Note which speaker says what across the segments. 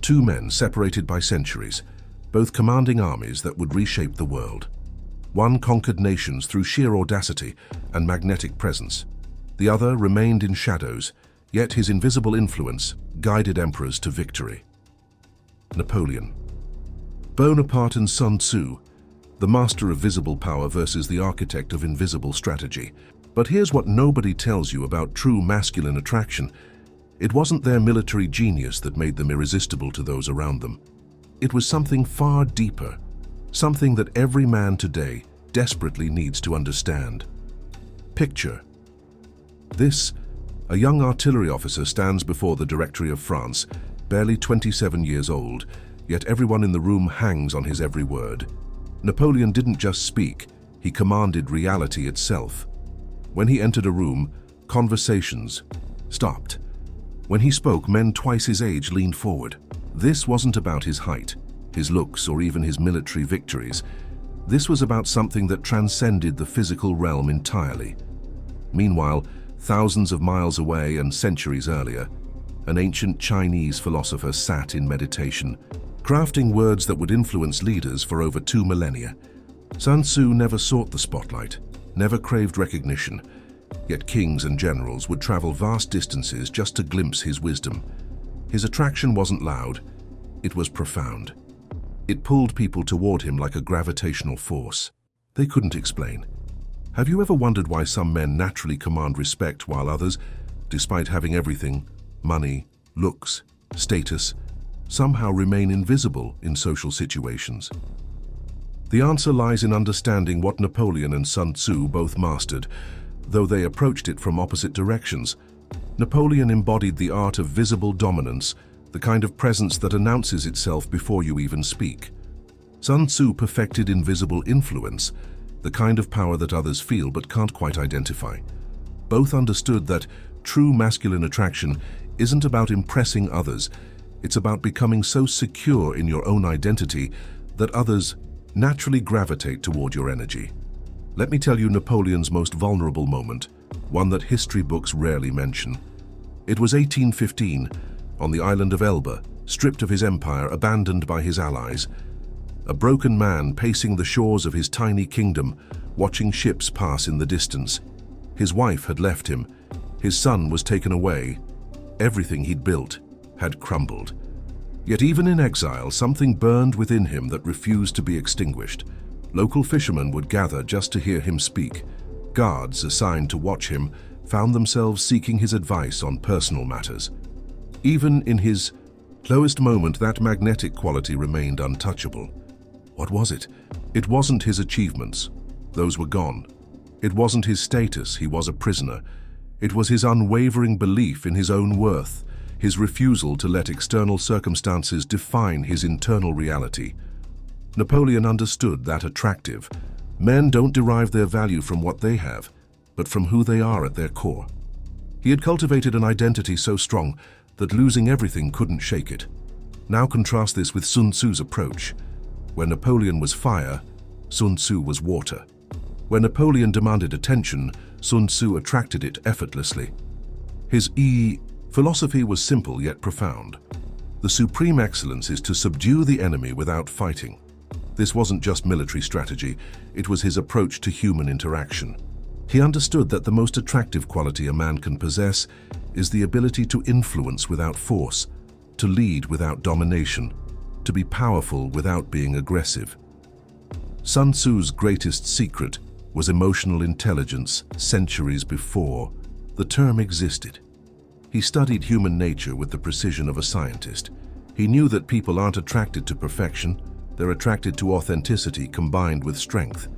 Speaker 1: Two men separated by centuries, both commanding armies that would reshape the world. One conquered nations through sheer audacity and magnetic presence. The other remained in shadows, yet his invisible influence guided emperors to victory. Napoleon. Bonaparte and Sun Tzu, the master of visible power versus the architect of invisible strategy. But here's what nobody tells you about true masculine attraction. It wasn't their military genius that made them irresistible to those around them. It was something far deeper, something that every man today desperately needs to understand. Picture this: a young artillery officer stands before the Directory of France, barely 27 years old, yet everyone in the room hangs on his every word. Napoleon didn't just speak, he commanded reality itself. When he entered a room, conversations stopped. When he spoke, men twice his age leaned forward. This wasn't about his height, his looks, or even his military victories. This was about something that transcended the physical realm entirely. Meanwhile, thousands of miles away and centuries earlier, an ancient Chinese philosopher sat in meditation, crafting words that would influence leaders for over 2 millennia. Sun Tzu never sought the spotlight, never craved recognition, yet kings and generals would travel vast distances just to glimpse his wisdom. His attraction wasn't loud, it was profound. It pulled people toward him like a gravitational force. They couldn't explain. Have you ever wondered why some men naturally command respect while others, despite having everything, money, looks, status, somehow remain invisible in social situations? The answer lies in understanding what Napoleon and Sun Tzu both mastered, though they approached it from opposite directions. Napoleon embodied the art of visible dominance, the kind of presence that announces itself before you even speak. Sun Tzu perfected invisible influence, the kind of power that others feel but can't quite identify. Both understood that true masculine attraction isn't about impressing others, it's about becoming so secure in your own identity that others naturally gravitate toward your energy. Let me tell you Napoleon's most vulnerable moment, one that history books rarely mention. It was 1815, on the island of Elba, stripped of his empire, abandoned by his allies. A broken man pacing the shores of his tiny kingdom, watching ships pass in the distance. His wife had left him, his son was taken away. Everything he'd built had crumbled. Yet even in exile, something burned within him that refused to be extinguished. Local fishermen would gather just to hear him speak. Guards assigned to watch him found themselves seeking his advice on personal matters. Even in his lowest moment, that magnetic quality remained untouchable. What was it? It wasn't his achievements. Those were gone. It wasn't his status. He was a prisoner. It was his unwavering belief in his own worth, his refusal to let external circumstances define his internal reality. Napoleon understood that attractive. Men don't derive their value from what they have, but from who they are at their core. He had cultivated an identity so strong that losing everything couldn't shake it. Now contrast this with Sun Tzu's approach. Where Napoleon was fire, Sun Tzu was water. Where Napoleon demanded attention, Sun Tzu attracted it effortlessly. His philosophy was simple yet profound. The supreme excellence is to subdue the enemy without fighting. This wasn't just military strategy, it was his approach to human interaction. He understood that the most attractive quality a man can possess is the ability to influence without force, to lead without domination, to be powerful without being aggressive. Sun Tzu's greatest secret was emotional intelligence centuries before the term existed. He studied human nature with the precision of a scientist. He knew that people aren't attracted to perfection, they're attracted to authenticity combined with strength.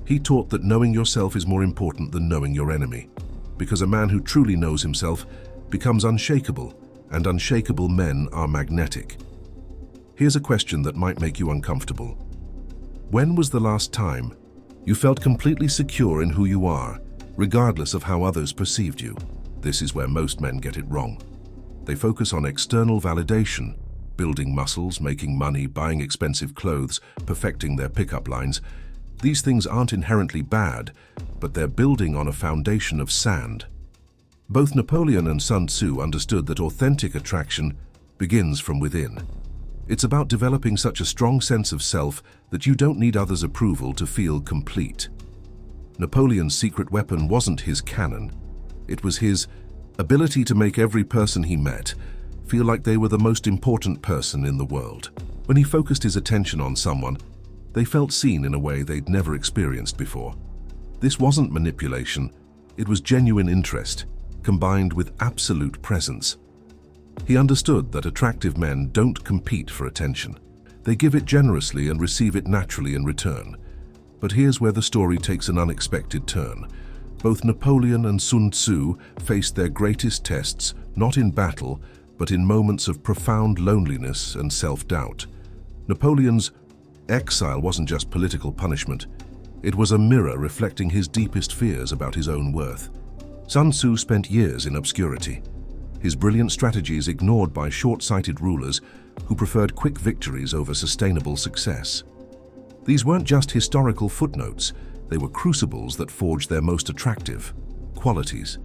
Speaker 1: He taught that knowing yourself is more important than knowing your enemy, because a man who truly knows himself becomes unshakable, and unshakable men are magnetic. Here's a question that might make you uncomfortable. When was the last time you felt completely secure in who you are, regardless of how others perceived you? This is where most men get it wrong. They focus on external validation, building muscles, making money, buying expensive clothes, perfecting their pickup lines. These things aren't inherently bad, but they're building on a foundation of sand. Both Napoleon and Sun Tzu understood that authentic attraction begins from within. It's about developing such a strong sense of self that you don't need others' approval to feel complete. Napoleon's secret weapon wasn't his cannon. It was his ability to make every person he met feel like they were the most important person in the world. When he focused his attention on someone, they felt seen in a way they'd never experienced before. This wasn't manipulation, it was genuine interest, combined with absolute presence. He understood that attractive men don't compete for attention. They give it generously and receive it naturally in return. But here's where the story takes an unexpected turn. Both Napoleon and Sun Tzu faced their greatest tests not in battle, but in moments of profound loneliness and self-doubt. Napoleon's exile wasn't just political punishment. It was a mirror reflecting his deepest fears about his own worth. Sun Tzu spent years in obscurity, his brilliant strategies ignored by short-sighted rulers who preferred quick victories over sustainable success. These weren't just historical footnotes, they were crucibles that forged their most attractive qualities.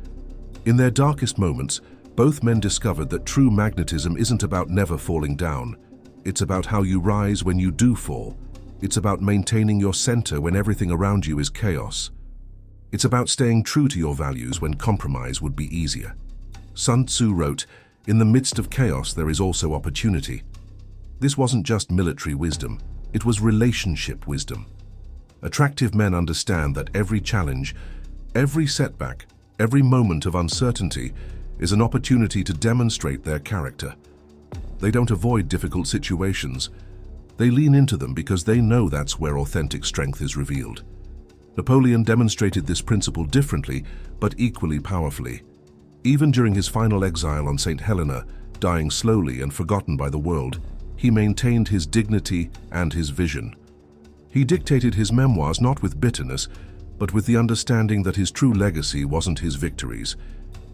Speaker 1: In their darkest moments, both men discovered that true magnetism isn't about never falling down. It's about how you rise when you do fall. It's about maintaining your center when everything around you is chaos. It's about staying true to your values when compromise would be easier. Sun Tzu wrote, "In the midst of chaos, there is also opportunity." This wasn't just military wisdom, it was relationship wisdom. Attractive men understand that every challenge, every setback, every moment of uncertainty is an opportunity to demonstrate their character. They don't avoid difficult situations. They lean into them because they know that's where authentic strength is revealed. Napoleon demonstrated this principle differently, but equally powerfully. Even during his final exile on St. Helena, dying slowly and forgotten by the world, he maintained his dignity and his vision. He dictated his memoirs not with bitterness, but with the understanding that his true legacy wasn't his victories.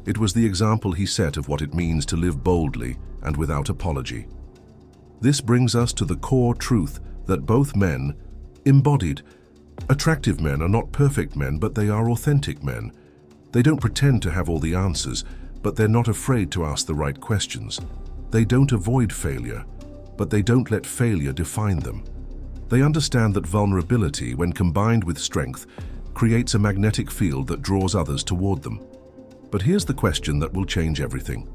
Speaker 1: It was the example he set of what it means to live boldly and without apology. This brings us to the core truth that both men embodied. Attractive men are not perfect men, but they are authentic men. They don't pretend to have all the answers, but they're not afraid to ask the right questions. They don't avoid failure, but they don't let failure define them. They understand that vulnerability, when combined with strength, creates a magnetic field that draws others toward them. But here's the question that will change everything.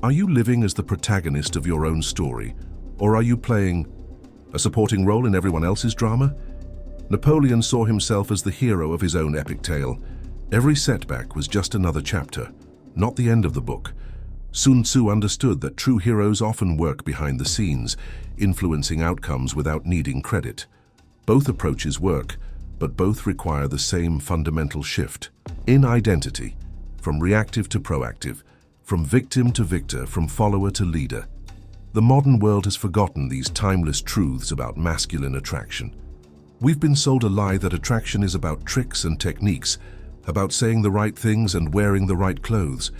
Speaker 1: Are you living as the protagonist of your own story, or are you playing a supporting role in everyone else's drama? Napoleon saw himself as the hero of his own epic tale. Every setback was just another chapter, not the end of the book. Sun Tzu understood that true heroes often work behind the scenes, influencing outcomes without needing credit. Both approaches work, but both require the same fundamental shift in identity, from reactive to proactive, from victim to victor, from follower to leader. The modern world has forgotten these timeless truths about masculine attraction. We've been sold a lie that attraction is about tricks and techniques, about saying the right things and wearing the right clothes.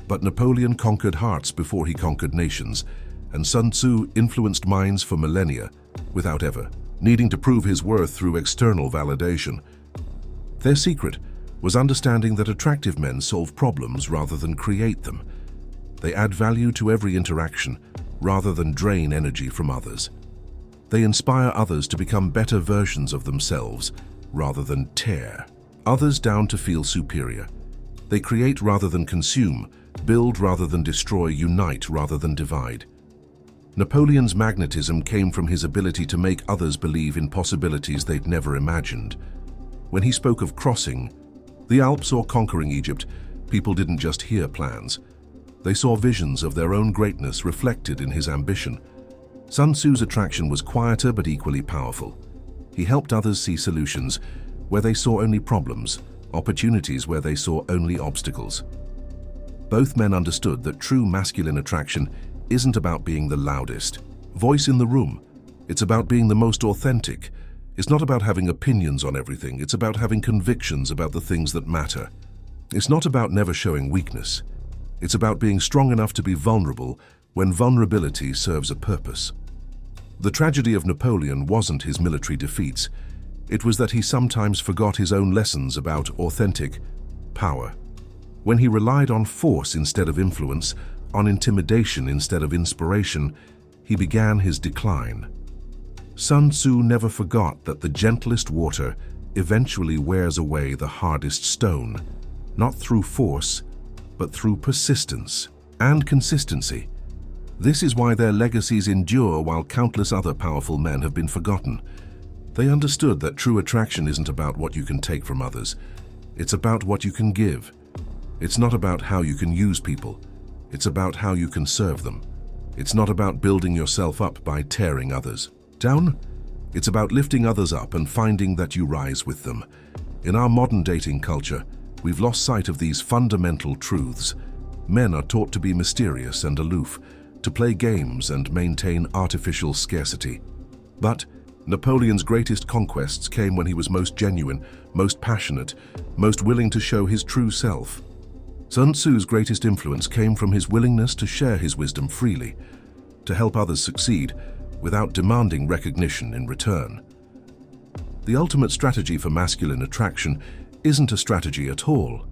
Speaker 1: But Napoleon conquered hearts before he conquered nations, and Sun Tzu influenced minds for millennia without ever needing to prove his worth through external validation. Their secret was understanding that attractive men solve problems rather than create them. They add value to every interaction rather than drain energy from others. They inspire others to become better versions of themselves rather than tear others down to feel superior. They create rather than consume, build rather than destroy, unite rather than divide. Napoleon's magnetism came from his ability to make others believe in possibilities they'd never imagined. When he spoke of crossing the Alps or conquering Egypt, people didn't just hear plans. They saw visions of their own greatness reflected in his ambition. Sun Tzu's attraction was quieter but equally powerful. He helped others see solutions where they saw only problems, opportunities where they saw only obstacles. Both men understood that true masculine attraction isn't about being the loudest voice in the room. It's about being the most authentic. It's not about having opinions on everything. It's about having convictions about the things that matter. It's not about never showing weakness. It's about being strong enough to be vulnerable when vulnerability serves a purpose. The tragedy of Napoleon wasn't his military defeats. It was that he sometimes forgot his own lessons about authentic power. When he relied on force instead of influence, on intimidation instead of inspiration, he began his decline. Sun Tzu never forgot that the gentlest water eventually wears away the hardest stone, not through force, but through persistence and consistency. This is why their legacies endure while countless other powerful men have been forgotten. They understood that true attraction isn't about what you can take from others. It's about what you can give. It's not about how you can use people. It's about how you can serve them. It's not about building yourself up by tearing others down. It's about lifting others up and finding that you rise with them. In our modern dating culture, we've lost sight of these fundamental truths. Men are taught to be mysterious and aloof, to play games and maintain artificial scarcity. But Napoleon's greatest conquests came when he was most genuine, most passionate, most willing to show his true self. Sun Tzu's greatest influence came from his willingness to share his wisdom freely, to help others succeed without demanding recognition in return. The ultimate strategy for masculine attraction isn't a strategy at all.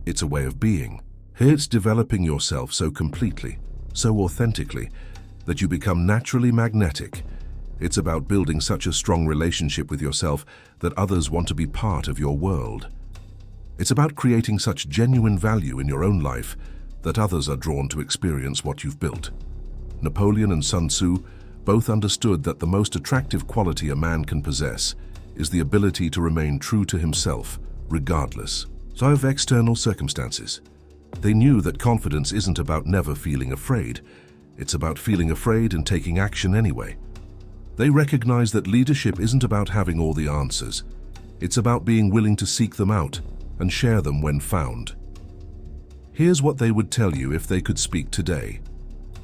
Speaker 1: It's a way of being. It's developing yourself so completely, so authentically, that you become naturally magnetic. It's about building such a strong relationship with yourself that others want to be part of your world. It's about creating such genuine value in your own life that others are drawn to experience what you've built. Napoleon and Sun Tzu both understood that the most attractive quality a man can possess is the ability to remain true to himself, regardless of external circumstances. They knew that confidence isn't about never feeling afraid. It's about feeling afraid and taking action anyway. They recognized that leadership isn't about having all the answers. It's about being willing to seek them out and share them when found. Here's what they would tell you if they could speak today.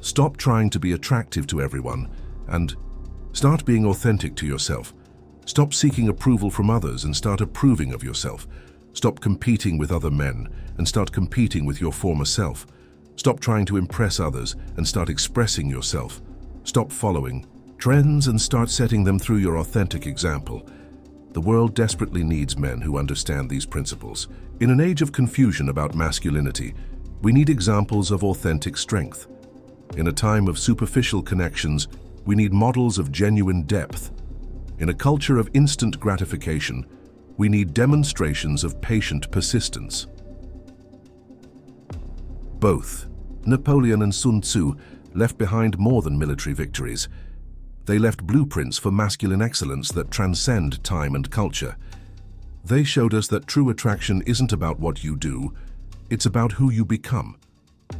Speaker 1: Stop trying to be attractive to everyone and start being authentic to yourself. Stop seeking approval from others and start approving of yourself. Stop competing with other men and start competing with your former self. Stop trying to impress others and start expressing yourself. Stop following trends and start setting them through your authentic example. The world desperately needs men who understand these principles. In an age of confusion about masculinity, we need examples of authentic strength. In a time of superficial connections, we need models of genuine depth. In a culture of instant gratification, we need demonstrations of patient persistence. Both Napoleon and Sun Tzu left behind more than military victories. They left blueprints for masculine excellence that transcend time and culture. They showed us that true attraction isn't about what you do, it's about who you become.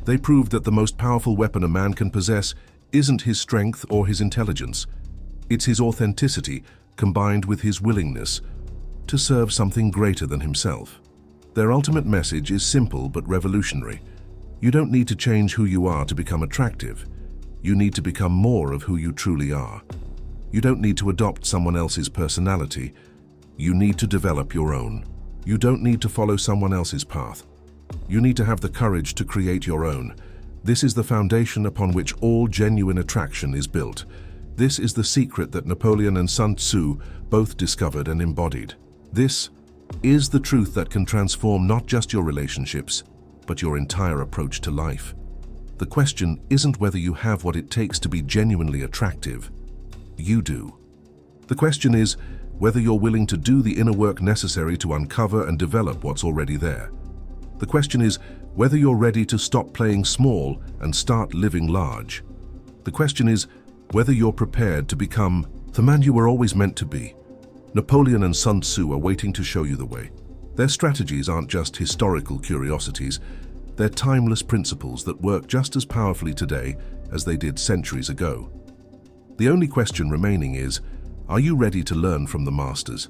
Speaker 1: They proved that the most powerful weapon a man can possess isn't his strength or his intelligence. It's his authenticity combined with his willingness to serve something greater than himself. Their ultimate message is simple but revolutionary. You don't need to change who you are to become attractive. You need to become more of who you truly are. You don't need to adopt someone else's personality. You need to develop your own. You don't need to follow someone else's path. You need to have the courage to create your own. This is the foundation upon which all genuine attraction is built. This is the secret that Napoleon and Sun Tzu both discovered and embodied. This is the truth that can transform not just your relationships, but your entire approach to life. The question isn't whether you have what it takes to be genuinely attractive. You do. The question is whether you're willing to do the inner work necessary to uncover and develop what's already there. The question is whether you're ready to stop playing small and start living large. The question is whether you're prepared to become the man you were always meant to be. Napoleon and Sun Tzu are waiting to show you the way. Their strategies aren't just historical curiosities. They're timeless principles that work just as powerfully today as they did centuries ago. The only question remaining is, are you ready to learn from the masters?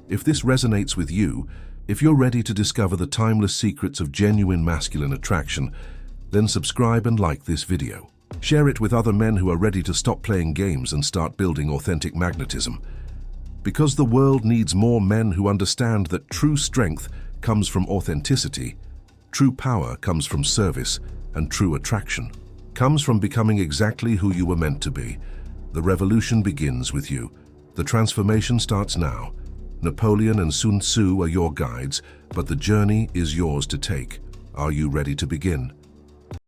Speaker 1: If this resonates with you, if you're ready to discover the timeless secrets of genuine masculine attraction, then subscribe and like this video. Share it with other men who are ready to stop playing games and start building authentic magnetism. Because the world needs more men who understand that true strength comes from authenticity, true power comes from service, and true attraction comes from becoming exactly who you were meant to be. The revolution begins with you. The transformation starts now. Napoleon and Sun Tzu are your guides, but the journey is yours to take. Are you ready to begin?